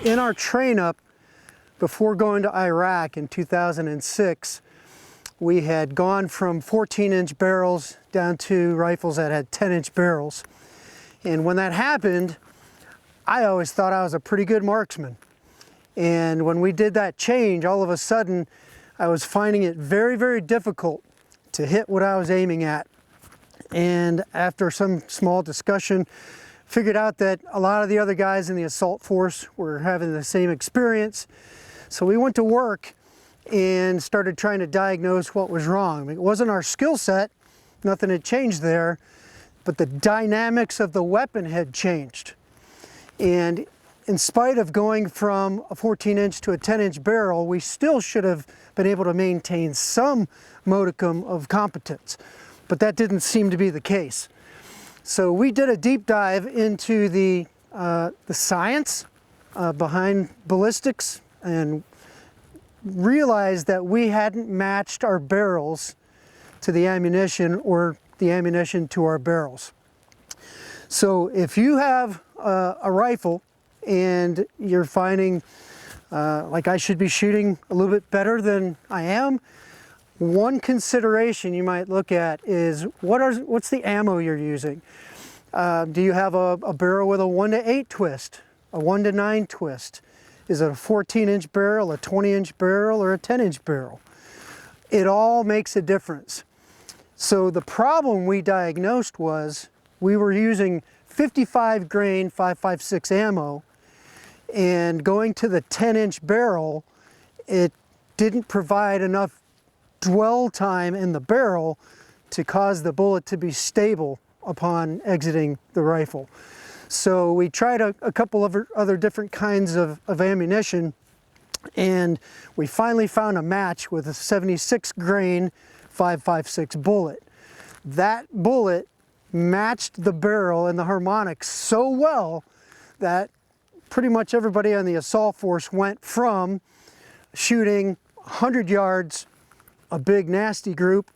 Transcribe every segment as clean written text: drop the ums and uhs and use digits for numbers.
in our train up before going to Iraq in 2006, we had gone from 14-inch barrels down to rifles that had 10-inch barrels. And when that happened, I always thought I was a pretty good marksman. And when we did that change, all of a sudden, I was finding it very, very difficult to hit what I was aiming at. And after some small discussion, figured out that a lot of the other guys in the assault force were having the same experience. So we went to work and started trying to diagnose what was wrong. I mean, it wasn't our skill set, nothing had changed there, but the dynamics of the weapon had changed. And in spite of going from a 14-inch to a 10-inch barrel, we still should have been able to maintain some modicum of competence, but that didn't seem to be the case. So we did a deep dive into the science behind ballistics and realized that we hadn't matched our barrels to the ammunition or the ammunition to our barrels. So if you have a rifle and you're finding like I should be shooting a little bit better than I am, one consideration you might look at is what's the ammo you're using? Do you have a barrel with a 1-to-8 twist, a 1-to-9 twist? Is it a 14-inch barrel, a 20-inch barrel, or a 10-inch barrel? It all makes a difference. So the problem we diagnosed was we were using 55 grain 5.56 ammo, and going to the 10-inch barrel, it didn't provide enough dwell time in the barrel to cause the bullet to be stable upon exiting the rifle. So we tried a couple of other different kinds of ammunition, and we finally found a match with a 76 grain 5.56 bullet. That bullet matched the barrel and the harmonics so well that pretty much everybody on the assault force went from shooting 100 yards, a big nasty group,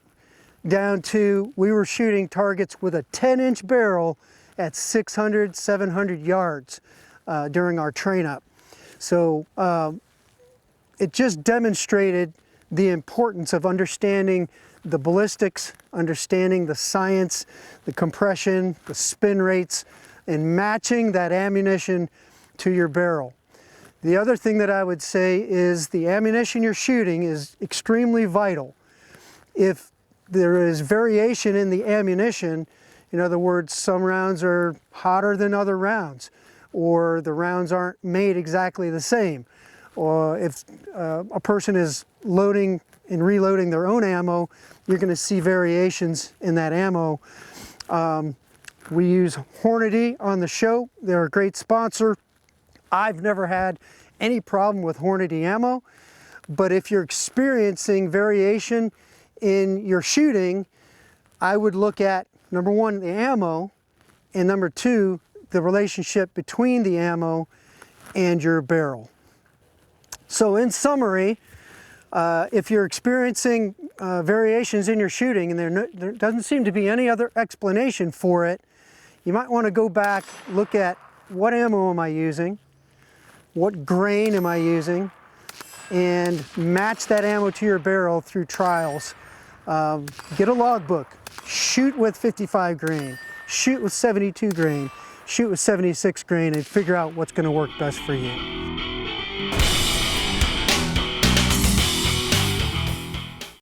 down to we were shooting targets with a 10-inch barrel at 600, 700 yards during our train up. So it just demonstrated the importance of understanding the ballistics, understanding the science, the compression, the spin rates, and matching that ammunition to your barrel. The other thing that I would say is the ammunition you're shooting is extremely vital. If there is variation in the ammunition, in other words, some rounds are hotter than other rounds, or the rounds aren't made exactly the same, or if a person is loading and reloading their own ammo, you're going to see variations in that ammo. We use Hornady on the show. They're a great sponsor. I've never had any problem with Hornady ammo, but if you're experiencing variation in your shooting, I would look at, number one, the ammo, and number two, the relationship between the ammo and your barrel. So in summary, if you're experiencing variations in your shooting and there doesn't seem to be any other explanation for it, you might want to go back, look at what ammo am I using, what grain am I using, and match that ammo to your barrel through trials. Get a logbook, shoot with 55 grain, shoot with 72 grain, shoot with 76 grain, and figure out what's going to work best for you.